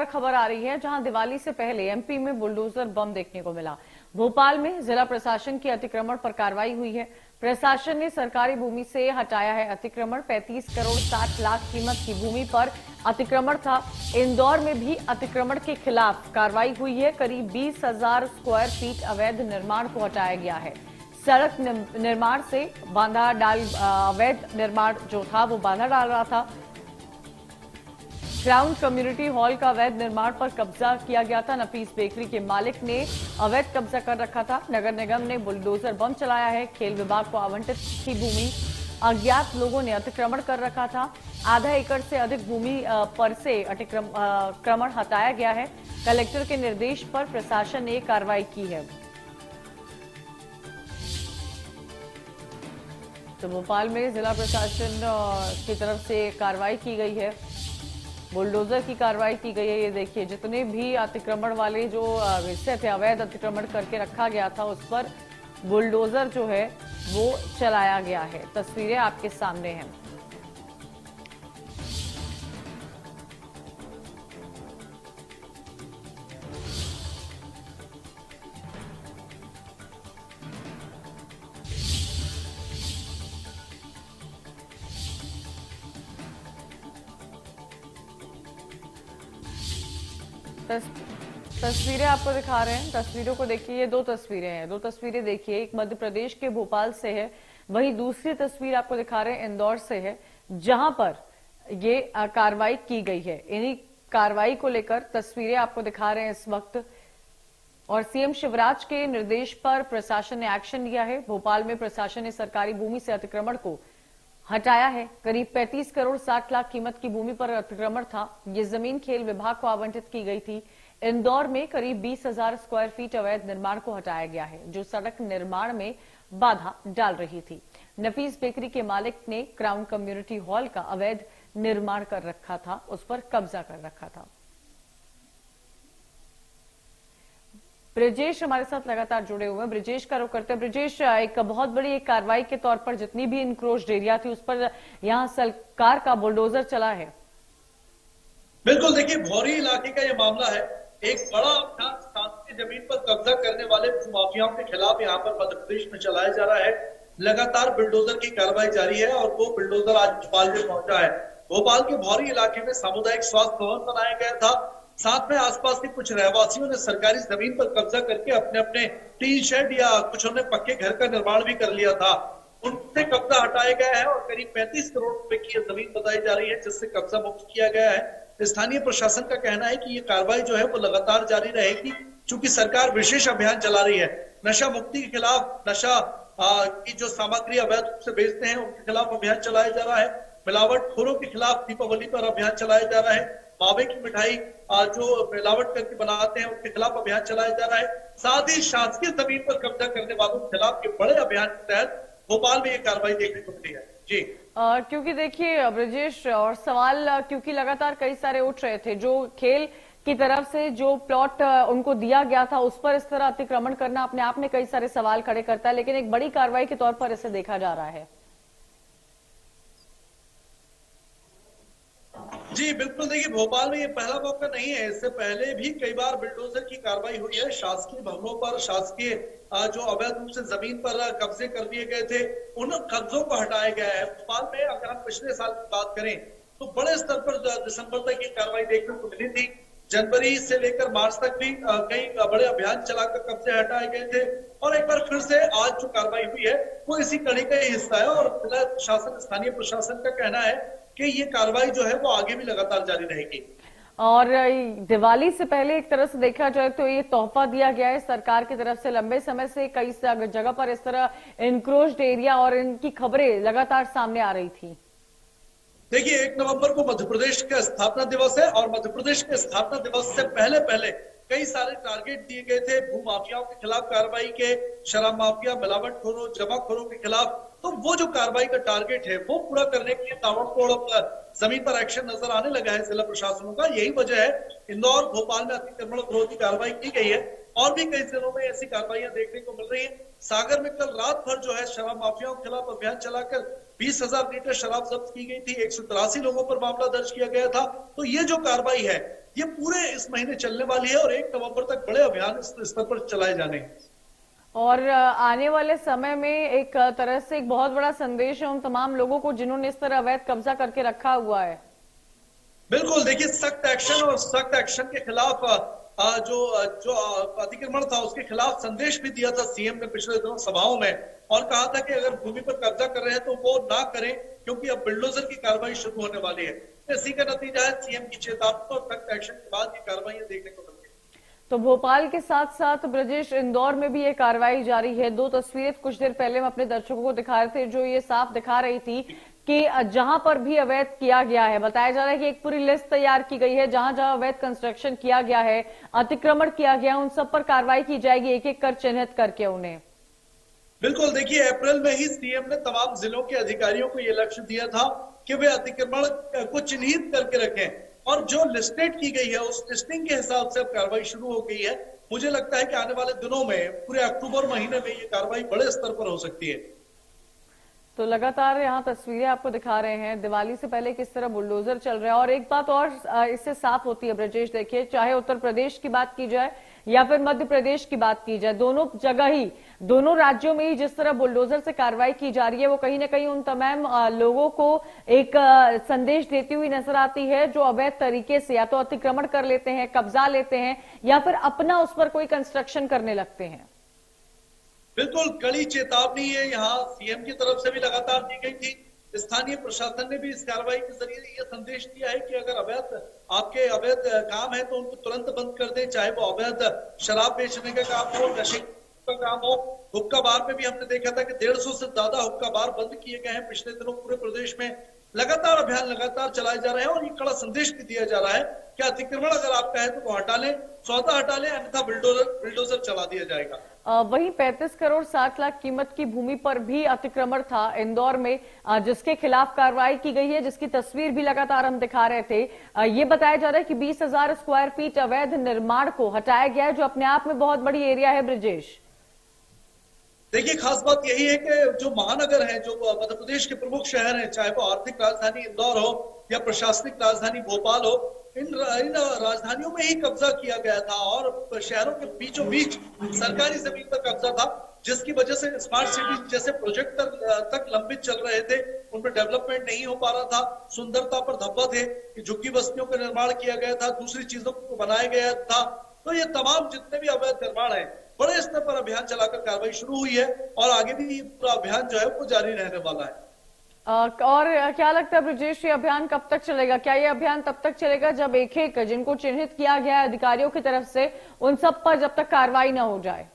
खबर आ रही है, जहां दिवाली से पहले एमपी में बुलडोजर बम देखने को मिला। भोपाल में जिला प्रशासन की अतिक्रमण पर कार्रवाई हुई है। प्रशासन ने सरकारी भूमि से हटाया है अतिक्रमण। 35 करोड़ 60 लाख कीमत की भूमि पर अतिक्रमण था। इंदौर में भी अतिक्रमण के खिलाफ कार्रवाई हुई है। करीब 20,000 स्क्वायर फीट अवैध निर्माण को हटाया गया है। सड़क निर्माण से बांधा डाल अवैध निर्माण जो था वो बांधा डाल रहा था। क्राउन कम्युनिटी हॉल का अवैध निर्माण पर कब्जा किया गया था। नफीस बेकरी के मालिक ने अवैध कब्जा कर रखा था। नगर निगम ने बुलडोजर बम चलाया है। खेल विभाग को आवंटित की भूमि अज्ञात लोगों ने अतिक्रमण कर रखा था। आधा एकड़ से अधिक भूमि पर से अतिक्रमण हटाया गया है। कलेक्टर के निर्देश पर प्रशासन ने कार्रवाई की है। तो भोपाल में जिला प्रशासन की तरफ से कार्रवाई की गई है। बुलडोजर की कार्रवाई की गई है। ये देखिए, जितने भी अतिक्रमण वाले जो हिस्से थे, अवैध अतिक्रमण करके रखा गया था, उस पर बुलडोजर जो है वो चलाया गया है। तस्वीरें आपके सामने हैं। तस्वीरें आपको दिखा रहे हैं। तस्वीरों को देखिए, ये दो तस्वीरें हैं। दो तस्वीरें देखिए, एक मध्य प्रदेश के भोपाल से है, वहीं दूसरी तस्वीर आपको दिखा रहे हैं इंदौर से है, जहां पर ये कार्रवाई की गई है। इन्हीं कार्रवाई को लेकर तस्वीरें आपको दिखा रहे हैं इस वक्त। और सीएम शिवराज के निर्देश पर प्रशासन ने एक्शन लिया है। भोपाल में प्रशासन ने सरकारी भूमि से अतिक्रमण को हटाया है। करीब 35 करोड़ 60 लाख कीमत की भूमि पर अतिक्रमण था। ये जमीन खेल विभाग को आवंटित की गई थी। इंदौर में करीब 20,000 स्क्वायर फीट अवैध निर्माण को हटाया गया है, जो सड़क निर्माण में बाधा डाल रही थी। नफीस बेकरी के मालिक ने क्राउन कम्युनिटी हॉल का अवैध निर्माण कर रखा था, उस पर कब्जा कर रखा था। ब्रिजेश हमारे साथ लगातार जुड़े हुए हैं। ब्रिजेश का रुख करते हैं। ब्रिजेश, एक बहुत बड़ी एक कार्रवाई के तौर पर जितनी भी इनक्रोच्ड एरिया थी उस पर यहां सरकार का बुलडोजर चला है। बिल्कुल, देखिए, भौरी इलाके का ये मामला है। एक बड़ा अभियान शासकीय जमीन पर कब्जा करने वाले भूमाफियाओं के खिलाफ यहाँ पर मध्य प्रदेश में चलाया जा रहा है। लगातार बुलडोजर की कार्रवाई जारी है और वो बुलडोजर आज भोपाल में पहुंचा है। भोपाल के भौरी इलाके में सामुदायिक स्वास्थ्य भवन बनाया गया था। साथ में आसपास के कुछ रहवासियों ने सरकारी जमीन पर कब्जा करके अपने अपने टीन शेड या कुछ उन्होंने पक्के घर का निर्माण भी कर लिया था। उनसे कब्जा हटाया गया है और करीब 35 करोड़ रुपए की जमीन बताई जा रही है, जिससे कब्जा मुक्त किया गया है। स्थानीय प्रशासन का कहना है कि ये कार्रवाई जो है वो लगातार जारी रहेगी, क्योंकि सरकार विशेष अभियान चला रही है। नशा मुक्ति के खिलाफ, नशा की जो सामग्री अवैध रूप से बेचते हैं उनके खिलाफ अभियान चलाया जा रहा है। मिलावटखोरों के खिलाफ दीपावली पर अभियान चलाया जा रहा है। मावे की मिठाई जो मिलावट करके बनाते हैं उनके खिलाफ अभियान चलाया जा रहा है। साथ ही शासकीय जमीन पर कब्जा करने वालों के खिलाफ के बड़े अभियान के तहत भोपाल में ये कार्रवाई देखने को मिली है। जी, क्योंकि देखिए ब्रिजेश, और सवाल क्योंकि लगातार कई सारे उठ रहे थे, जो खेल की तरफ से जो प्लॉट उनको दिया गया था उस पर इस तरह अतिक्रमण करना अपने आप में कई सारे सवाल खड़े करता है, लेकिन एक बड़ी कार्रवाई के तौर पर इसे देखा जा रहा है। जी बिल्कुल, देखिए, भोपाल में ये पहला मौका नहीं है। इससे पहले भी कई बार बुलडोजर की कार्रवाई हुई है। शासकीय भवनों पर, शासकीय जो अवैध रूप से जमीन पर कब्जे कर लिए गए थे, उन कब्जों को हटाया गया है। भोपाल में अगर हम पिछले साल की बात करें तो बड़े स्तर पर दिसंबर तक ये कार्रवाई देखने को मिली थी। जनवरी से लेकर मार्च तक भी कई बड़े अभियान चलाकर कब्जे हटाए गए थे। और एक बार फिर से आज जो कार्रवाई हुई है वो इसी कड़ी का ही हिस्सा है। और जिला प्रशासन, स्थानीय प्रशासन का कहना है कि ये कार्रवाई जो है वो आगे भी लगातार जारी रहेगी। और दिवाली से पहले एक तरह से देखा जाए तो ये तोहफा दिया गया है सरकार की तरफ से। लंबे समय से कई जगह पर इस तरह इनक्रोच्ड एरिया और इनकी खबरें लगातार सामने आ रही थी। देखिए, 1 नवंबर को मध्य प्रदेश का स्थापना दिवस है और मध्य प्रदेश के स्थापना दिवस से पहले पहले कई सारे टारगेट दिए गए थे भू माफियाओं के खिलाफ कार्रवाई के, शराब माफिया, मिलावटखोरों, जमाखोरों के खिलाफ। तो वो जो कार्रवाई का टारगेट है वो पूरा करने के लिए ताबड़तोड़ जमीन पर एक्शन नजर आने लगा है जिला प्रशासनों का। यही वजह है इंदौर, भोपाल में अतिक्रमण विरोधी कार्रवाई की गई है और भी कई जिलों में ऐसी कार्रवाइयां देखने को मिल रही है। सागर में कल रात भर जो है शराब माफियाओं के खिलाफ अभियान चलाकर 20,000 लीटर शराब जब्त की गई थी, 183 लोगों पर मामला दर्ज किया गया था। तो ये जो कार्रवाई है ये पूरे इस महीने चलने वाली है और 1 नवंबर तक बड़े अभियान इस स्तर पर चलाए जाने हैं। और आने वाले समय में एक तरह से एक बहुत बड़ा संदेश है उन तमाम लोगों को जिन्होंने इस तरह अवैध कब्जा करके रखा हुआ है। बिल्कुल, देखिए सख्त एक्शन और सख्त एक्शन के खिलाफ जो अतिक्रमण था उसके खिलाफ संदेश भी दिया था सीएम ने पिछले दिनों सभाओं में, और कहा था कि अगर भूमि पर कब्जा कर रहे हैं तो वो ना करें, क्योंकि अब बुलडोजर की कार्रवाई शुरू होने वाली है। इसी का नतीजा है सीएम की चेतावनी और सख्त एक्शन के बाद ये कार्रवाई देखने को मिली। तो भोपाल के साथ साथ ब्रजेश, इंदौर में भी ये कार्रवाई जारी है। 2 तस्वीरें कुछ देर पहले हम अपने दर्शकों को दिखा रहे थे जो ये साफ दिखा रही थी कि जहां पर भी अवैध किया गया है, बताया जा रहा है कि एक पूरी लिस्ट तैयार की गई है, जहां जहां अवैध कंस्ट्रक्शन किया गया है, अतिक्रमण किया गया, उन सब पर कार्रवाई की जाएगी, एक एक कर चिन्हित करके उन्हें। बिल्कुल, देखिए अप्रैल में ही सीएम ने तमाम जिलों के अधिकारियों को यह लक्ष्य दिया था कि वे अतिक्रमण को चिन्हित करके रखें, और जो लिस्टेड की गई है उस लिस्टिंग के हिसाब से अब कार्रवाई शुरू हो गई है। मुझे लगता है कि आने वाले दिनों में पूरे अक्टूबर महीने में ये कार्रवाई बड़े स्तर पर हो सकती है। तो लगातार यहाँ तस्वीरें आपको दिखा रहे हैं दिवाली से पहले किस तरह बुलडोजर चल रहा है। और एक बात और इससे साफ होती है ब्रजेश, देखिए चाहे उत्तर प्रदेश की बात की जाए या फिर मध्य प्रदेश की बात की जाए, दोनों जगह ही, दोनों राज्यों में ही जिस तरह बुलडोजर से कार्रवाई की जा रही है वो कहीं ना कहीं उन तमाम लोगों को एक संदेश देती हुई नजर आती है जो अवैध तरीके से या तो अतिक्रमण कर लेते हैं, कब्जा लेते हैं, या फिर अपना उस पर कोई कंस्ट्रक्शन करने लगते हैं। बिल्कुल, कड़ी चेतावनी है यहाँ सीएम की तरफ से भी लगातार दी गई थी। स्थानीय प्रशासन ने भी इस कार्रवाई के जरिए ये संदेश दिया है कि अगर आपके अवैध काम है तो उनको तुरंत बंद कर दें, चाहे वो अवैध शराब बेचने का काम हो, नशे का काम हो। हुक्का बार में भी हमने देखा था कि 150 से ज्यादा हुक्का बार बंद किए गए हैं पिछले दिनों पूरे प्रदेश में। लगातार अभियान लगातार चलाए जा रहे हैं और ये कड़ा संदेश भी दिया जा रहा है कि अतिक्रमण अगर आपका है तो वो हटा लें, सौदा हटा लें, अन्यथा बुलडोजर चला दिया जाएगा। वहीं 35 करोड़ 60 लाख कीमत की भूमि पर भी अतिक्रमण था इंदौर में, जिसके खिलाफ कार्रवाई की गई है, जिसकी तस्वीर भी लगातार हम दिखा रहे थे। ये बताया जा रहा है कि 20,000 स्क्वायर फीट अवैध निर्माण को हटाया गया है, जो अपने आप में बहुत बड़ी एरिया है। ब्रजेश, देखिए खास बात यही है कि जो महानगर हैं, जो मध्य प्रदेश के प्रमुख शहर हैं, चाहे वो आर्थिक राजधानी इंदौर हो या प्रशासनिक राजधानी भोपाल हो, इन राजधानियों में ही कब्जा किया गया था और शहरों के बीचों बीच सरकारी जमीन पर कब्जा था, जिसकी वजह से स्मार्ट सिटी जैसे प्रोजेक्ट तक लंबित चल रहे थे, उनमें डेवलपमेंट नहीं हो पा रहा था, सुंदरता पर धब्बा थे, झुग्गी बस्तियों का निर्माण किया गया था, दूसरी चीजों को बनाया गया था। तो ये तमाम जितने भी अवैध निर्माण है बड़े स्तर पर अभियान चलाकर कार्रवाई शुरू हुई है और आगे भी पूरा अभियान जो है वो जारी रहने वाला है। और क्या लगता है ब्रजेश, ये अभियान कब तक चलेगा? क्या ये अभियान तब तक चलेगा जब एक एक जिनको चिन्हित किया गया है अधिकारियों की तरफ से, उन सब पर जब तक कार्रवाई न हो जाए?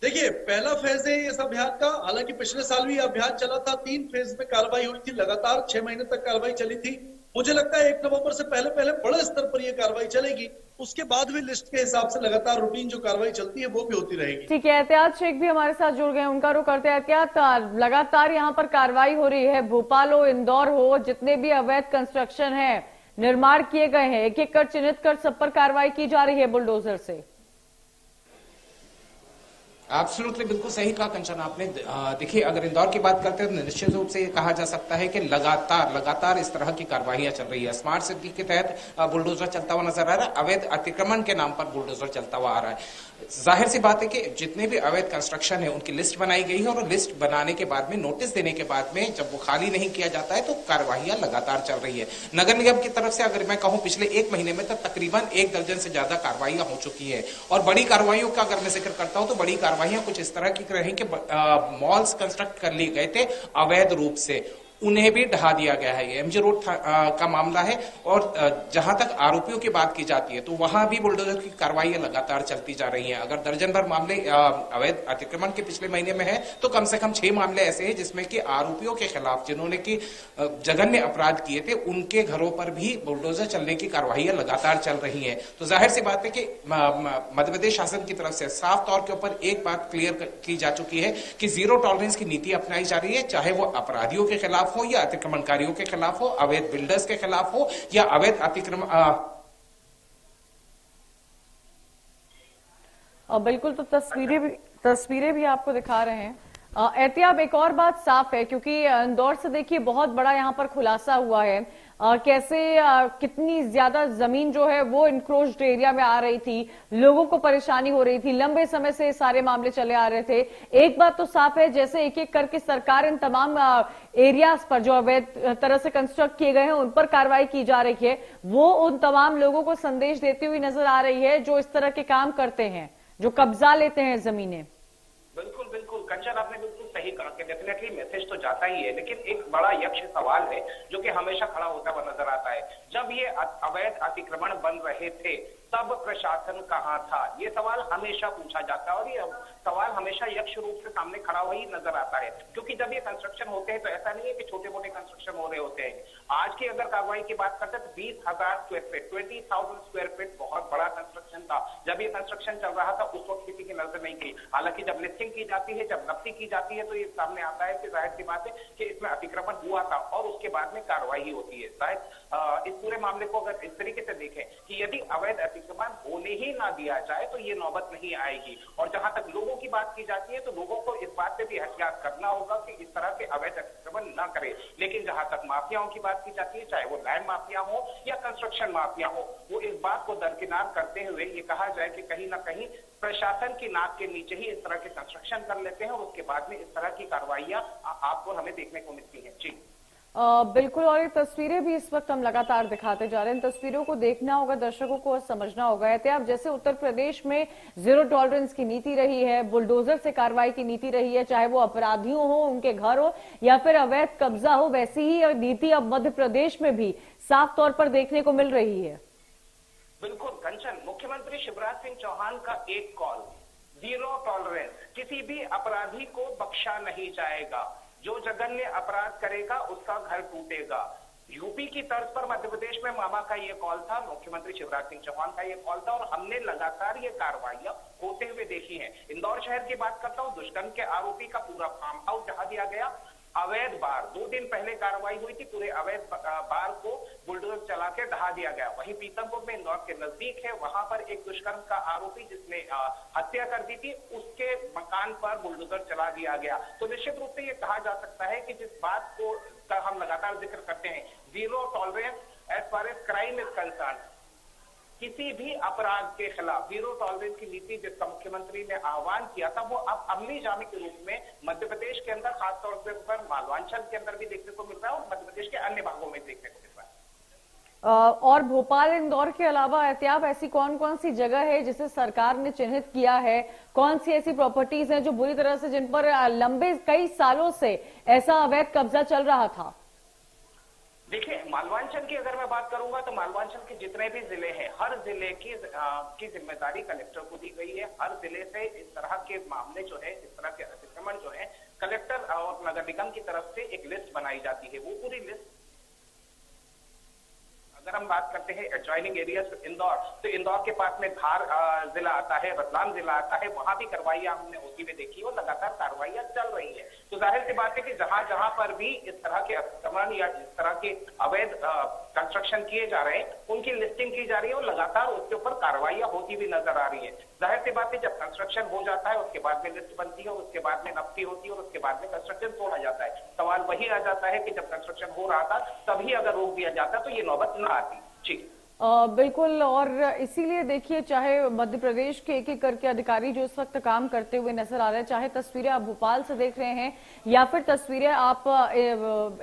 देखिए पहला फेज है इस अभियान का, हालांकि पिछले साल भी अभियान चला था, 3 फेज में कार्रवाई हुई थी, लगातार 6 महीने तक कार्रवाई चली थी। मुझे लगता है 1 नवंबर से पहले बड़े स्तर पर यह कार्रवाई चलेगी, उसके बाद भी लिस्ट के हिसाब से लगातार रूटीन जो कार्रवाई चलती है वो भी होती रहेगी। ठीक है, एहतियात शेख भी हमारे साथ जुड़ गए, उनका रुख करते हैं। एहतियात, लगातार यहाँ पर कार्रवाई हो रही है, भोपाल हो, इंदौर हो, जितने भी अवैध कंस्ट्रक्शन है, निर्माण किए गए हैं, एक एक कर चिन्हित कर सब पर कार्रवाई की जा रही है बुलडोजर से। एब्सोल्युटली, बिल्कुल सही कहा कंचन आपने। देखिए अगर इंदौर की बात करते हैं तो निश्चित रूप से ये कहा जा सकता है कि लगातार इस तरह की कार्रवाइयां चल रही है। स्मार्ट सिटी के तहत बुलडोजर चलता हुआ नजर आ रहा है, अवैध अतिक्रमण के नाम पर बुलडोजर चलता हुआ आ रहा है। जाहिर सी बात है कि जितने भी अवैध कंस्ट्रक्शन है उनकी लिस्ट बनाई गई है और लिस्ट बनाने के बाद में, नोटिस देने के बाद में जब वो खाली नहीं किया जाता है तो कार्रवाइयां लगातार चल रही है। नगर निगम की तरफ से अगर मैं कहूं पिछले 1 महीने में तो तकरीबन 1 दर्जन से ज्यादा कार्रवाइयां हो चुकी है। और बड़ी कार्रवाइयों का अगर मैं जिक्र करता हूं तो बड़ी कार्रवाइयां कुछ इस तरह की रही कि मॉल्स कंस्ट्रक्ट कर लिए गए थे अवैध रूप से, उन्हें भी ढहा दिया गया है। ये एमजी रोड का मामला है और जहां तक आरोपियों की बात की जाती है तो वहां भी बुलडोजर की कार्रवाइयां लगातार चलती जा रही हैं। अगर दर्जन भर मामले अवैध अतिक्रमण के पिछले महीने में है तो कम से कम 6 मामले ऐसे हैं जिसमें कि आरोपियों के खिलाफ, जिन्होंने की जघन्य अपराध किए थे, उनके घरों पर भी बुलडोजर चलने की कार्रवाइयां लगातार चल रही है। तो जाहिर सी बात है कि मध्य प्रदेश शासन की तरफ से साफ तौर के ऊपर एक बात क्लियर की जा चुकी है कि 0 टॉलरेंस की नीति अपनाई जा रही है, चाहे वो अपराधियों के खिलाफ हो या अतिक्रमणकारियों के खिलाफ हो, अवैध बिल्डर्स के खिलाफ हो या अवैध अतिक्रमण। बिल्कुल, तो तस्वीरें भी आपको दिखा रहे हैं। एहतियाब एक और बात साफ है, क्योंकि इंदौर से देखिए बहुत बड़ा यहाँ पर खुलासा हुआ है कैसे कितनी ज्यादा जमीन जो है वो इंक्रोच्ड एरिया में आ रही थी, लोगों को परेशानी हो रही थी, लंबे समय से सारे मामले चले आ रहे थे। एक बात तो साफ है, जैसे एक एक करके सरकार इन तमाम एरियाज पर जो अवैध तरह से कंस्ट्रक्ट किए गए हैं उन पर कार्रवाई की जा रही है, वो उन तमाम लोगों को संदेश देती हुई नजर आ रही है जो इस तरह के काम करते हैं, जो कब्जा लेते हैं जमीनें। बिल्कुल बिल्कुल कंचन, आपने बिल्कुल सही कहा कि डेफिनेटली मैसेज तो जाता ही है, लेकिन एक बड़ा यक्ष सवाल है जो कि हमेशा खड़ा होता हुआ नजर आता है। जब ये अवैध अतिक्रमण बन रहे थे तब प्रशासन कहाँ था, ये सवाल हमेशा पूछा जाता है और ये सवाल हमेशा यक्ष रूप से सामने खड़ा हुआ ही नजर आता है। क्योंकि जब ये कंस्ट्रक्शन होते हैं तो ऐसा नहीं है कि छोटे मोटे कंस्ट्रक्शन हो रहे होते हैं। आज की अगर कार्रवाई की बात करते हैं तो 20,000 स्क्वायर फीट 20,000 स्क्वायर फीट बहुत बड़ा कंस्ट्रक्शन था। जब ये कंस्ट्रक्शन चल रहा था उस वक्त किसी की नजर नहीं थी। हालांकि जब लिस्टिंग की जाती है, जब नफ्ती की जाती है तो ये सामने आता है कि जाहिर सी बात है कि इसमें अतिक्रमण हुआ था और उसके बाद में कार्रवाई होती है। शायद इस पूरे मामले को अगर इस तरीके से देखें कि यदि अवैध अतिक्रमण होने ही ना दिया जाए तो ये नौबत नहीं आएगी। और जहां तक लोगों की बात की जाती है तो लोगों को इस बात पे भी एहतियात करना होगा कि इस तरह के अवैध अतिक्रमण न करें। लेकिन जहां तक माफियाओं की बात की जाती है, चाहे वो लैंड माफिया हो या कंस्ट्रक्शन माफिया हो, वो इस बात को दरकिनार करते हुए ये कहा जाए कि कहीं ना कहीं प्रशासन की नाक के नीचे ही इस तरह के कंस्ट्रक्शन कर लेते हैं और उसके बाद में इस तरह की कार्रवाइयां आपको हमें देखने को मिलती हैं। जी बिल्कुल, और ये तस्वीरें भी इस वक्त हम लगातार दिखाते जा रहे हैं। इन तस्वीरों को देखना होगा दर्शकों को और समझना होगा। एहतियाब जैसे उत्तर प्रदेश में जीरो टॉलरेंस की नीति रही है, बुलडोजर से कार्रवाई की नीति रही है, चाहे वो अपराधियों हो, उनके घर हो या फिर अवैध कब्जा हो, वैसी ही नीति अब मध्य प्रदेश में भी साफ तौर पर देखने को मिल रही है। बिल्कुल कंचन, मुख्यमंत्री शिवराज सिंह चौहान का एक कॉल, जीरो टॉलरेंस, किसी भी अपराधी को बख्शा नहीं जाएगा, जो जघन्य अपराध करेगा उसका घर टूटेगा। यूपी की तर्ज पर मध्य प्रदेश में मामा का ये कॉल था, मुख्यमंत्री शिवराज सिंह चौहान का ये कॉल था और हमने लगातार ये कार्रवाइयां होते हुए देखी हैं। इंदौर शहर की बात करता हूं, दुष्कर्म के आरोपी का पूरा फार्म हाउस ढहा दिया गया। अवैध बार 2 दिन पहले कार्रवाई हुई थी, पूरे अवैध बार को बुलडोजर चला के ढहा दिया गया। वहीं पीतमपुर में इंदौर के नजदीक है, वहां पर एक दुष्कर्म का आरोपी जिसने हत्या कर दी थी, उसके मकान पर बुलडोजर चला दिया गया। तो निश्चित रूप से ये कहा जा सकता है कि जिस बात को का हम लगातार जिक्र करते हैं, zero tolerance as far as crime is concern, किसी भी अपराध के खिलाफ जीरो टॉलरेंस की नीति जिसका मुख्यमंत्री ने आह्वान किया था, वो अब अमली जामे के रूप में मध्य प्रदेश के अंदर खासतौर पर मालवांचल के अंदर भी देखने को मिल रहा है और मध्य प्रदेश के अन्य भागों में देखने को मिल रहा है। और भोपाल इंदौर के अलावा एहतियाब ऐसी कौन कौन सी जगह है जिसे सरकार ने चिन्हित किया है, कौन सी ऐसी प्रॉपर्टीज हैं जो बुरी तरह से, जिन पर लंबे कई सालों से ऐसा अवैध कब्जा चल रहा था? देखिए, मालवांचल की अगर मैं बात करूंगा तो मालवांचल के जितने भी जिले हैं, हर जिले की जिम्मेदारी कलेक्टर को दी गई है। हर जिले से इस तरह के मामले जो है, इस तरह के अतिक्रमण जो है, कलेक्टर और नगर निगम की तरफ से एक लिस्ट बनाई जाती है। वो पूरी लिस्ट, अगर हम बात करते हैं एडजॉइनिंग एरियाज इंदौर, तो इंदौर के पास में धार जिला आता है, रतलाम जिला आता है, वहां भी कार्रवाइयां हमने होती हुई देखी और लगातार कार्रवाइयां चल रही है। तो जाहिर सी बात है कि जहां जहां पर भी इस तरह के अतिक्रमण या इस तरह के अवैध कंस्ट्रक्शन किए जा रहे हैं, उनकी लिस्टिंग की जा रही है और लगातार उसके ऊपर कार्रवाइयां होती हुई नजर आ रही है। जाहिर सी बात है, जब कंस्ट्रक्शन हो जाता है उसके बाद में लिस्ट बनती है और उसके बाद में नफ्ती होती है और उसके बाद में कंस्ट्रक्शन तोड़ा जाता है। सवाल वही आ जाता है कि जब कंस्ट्रक्शन हो रहा था तभी अगर रोक दिया जाता तो ये नौबत ना आती। जी बिल्कुल, और इसीलिए देखिए, चाहे मध्य प्रदेश के एक एक करके अधिकारी जो इस वक्त काम करते हुए नजर आ रहे हैं, चाहे तस्वीरें आप भोपाल से देख रहे हैं या फिर तस्वीरें आप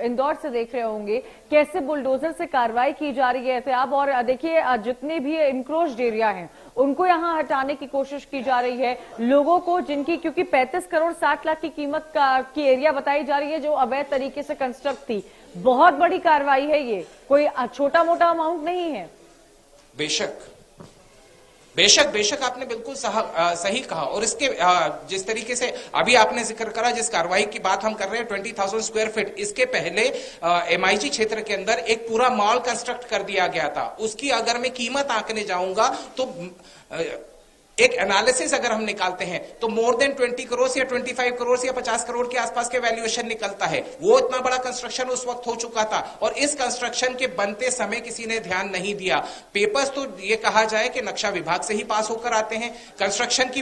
इंदौर से देख रहे होंगे, कैसे बुलडोजर से कार्रवाई की जा रही है एहतियाब। और देखिए, जितने भी इंक्रोच्ड एरिया हैं उनको यहां हटाने की कोशिश की जा रही है। लोगों को जिनकी, क्योंकि 35 करोड़ 60 लाख की कीमत की एरिया बताई जा रही है जो अवैध तरीके से कंस्ट्रक्ट थी, बहुत बड़ी कार्रवाई है ये, कोई छोटा मोटा अमाउंट नहीं है। बेशक बेशक बेशक, आपने बिल्कुल सही कहा। और इसके जिस तरीके से अभी आपने जिक्र करा, जिस कार्रवाई की बात हम कर रहे हैं 20,000 स्क्वायर फीट, इसके पहले MIG क्षेत्र के अंदर एक पूरा मॉल कंस्ट्रक्ट कर दिया गया था। उसकी अगर मैं कीमत आंकने जाऊंगा तो एक एनालिसिस अगर हम निकालते हैं तो मोर देन 20 करोड़ या 25 करोड़ या 50 करोड़ के आसपास के वैल्यूएशन निकलता है। वो इतना बड़ा कंस्ट्रक्शन उस वक्त हो चुका था और इस कंस्ट्रक्शन के बनते समय किसी ने ध्यान नहीं दिया। पेपर्स तो ये कहा जाए कि नक्शा विभाग से ही पास होकर आते हैं, कंस्ट्रक्शन की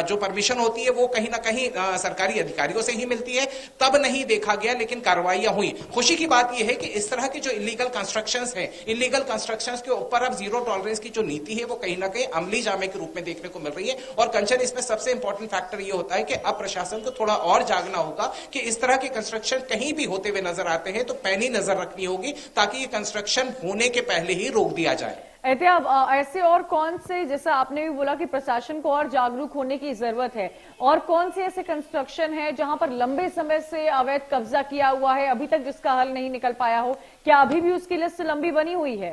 जो परमिशन होती है वो कहीं ना कहीं सरकारी अधिकारियों से ही मिलती है, तब नहीं देखा गया, लेकिन कार्रवाइयां हुई। खुशी की बात यह है कि इस तरह की जो इलीगल कंस्ट्रक्शंस हैं, इलीगल कंस्ट्रक्शंस के ऊपर अब जीरो टॉलरेंस की जो नीति है वो कहीं ना कहीं अमली जामे के रूप में देखने को मिल रही है। और कंचन, इसमें सबसे इंपॉर्टेंट फैक्टर ये होता है कि अब प्रशासन को थोड़ा और जागना होगा कि इस तरह के कंस्ट्रक्शन कहीं भी होते हुए नजर आते हैं तो पैनी नजर रखनी होगी ताकि ये कंस्ट्रक्शन होने के पहले ही रोक दिया जाए। एहतियाब, ऐसे और कौन से, जैसा आपने भी बोला कि प्रशासन को और जागरूक होने की जरूरत है, और कौन से ऐसे कंस्ट्रक्शन है जहां पर लंबे समय से अवैध कब्जा किया हुआ है, अभी तक जिसका हल नहीं निकल पाया हो? क्या अभी भी उसकी लिस्ट लंबी बनी हुई है?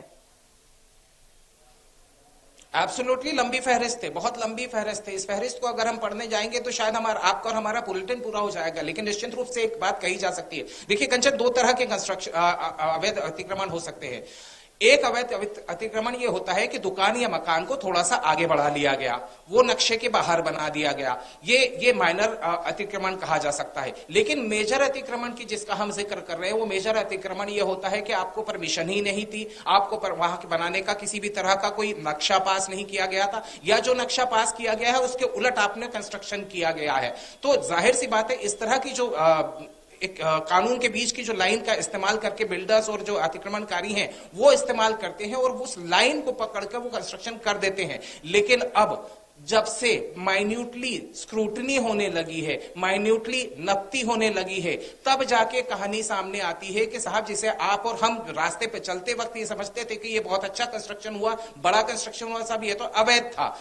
एब्सोल्युटली लंबी फहरिस्त है, बहुत लंबी फहरिस्त है। इस फहरिस्त को अगर हम पढ़ने जाएंगे तो शायद आपका और हमारा बुलेटिन पूरा हो जाएगा, लेकिन निश्चित रूप से एक बात कही जा सकती है। देखिए कंचन, दो तरह के कंस्ट्रक्शन अवैध अतिक्रमण हो सकते हैं। एक अवैध अतिक्रमण यह होता है कि दुकान या मकान को थोड़ा सा आगे बढ़ा लिया गया, वो नक्शे के बाहर बना दिया गया, ये माइनर अतिक्रमण कहा जा सकता है। लेकिन मेजर अतिक्रमण की जिसका हम जिक्र कर रहे हैं, वो मेजर अतिक्रमण ये होता है कि आपको परमिशन ही नहीं थी, आपको वहां के बनाने का किसी भी तरह का कोई नक्शा पास नहीं किया गया था, या जो नक्शा पास किया गया है उसके उलट आपने कंस्ट्रक्शन किया गया है। तो जाहिर सी बात है, इस तरह की जो एक कानून के बीच की जो लाइन का इस्तेमाल करके बिल्डर्स और जो अतिक्रमणकारी हैं वो इस्तेमाल करते हैं और उस लाइन को पकड़कर वो कंस्ट्रक्शन कर देते हैं। लेकिन अब जब से माइन्यूटली स्क्रूटनी होने लगी है, माइन्यूटली नपती होने लगी है, तब जाके कहानी सामने आती है कि साहब, जिसे आप और हम रास्ते पे चलते वक्त ये समझते थे कि ये बहुत अच्छा कंस्ट्रक्शन हुआ, बड़ा कंस्ट्रक्शन हुआ, सब ये तो अवैध था,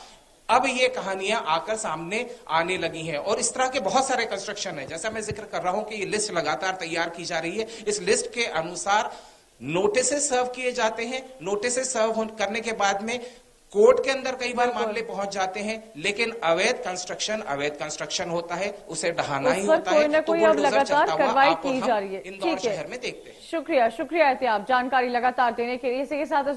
अब ये कहानियां आकर सामने आने लगी हैं। और इस तरह के बहुत सारे कंस्ट्रक्शन है, जैसा मैं जिक्र कर रहा हूं कि ये लिस्ट लगातार तैयार की जा रही है। इस लिस्ट के अनुसार नोटिस सर्व किए जाते हैं, नोटिस सर्व करने के बाद में कोर्ट के अंदर कई बार मामले पहुंच जाते हैं, लेकिन अवैध कंस्ट्रक्शन होता है, उसे ढहाना ही होता है। तो अब लगातार कार्रवाई की जा रही है। इंदौर शहर में देखते हैं। शुक्रिया एहतियाब, जानकारी लगातार देने के लिए। इसी के साथ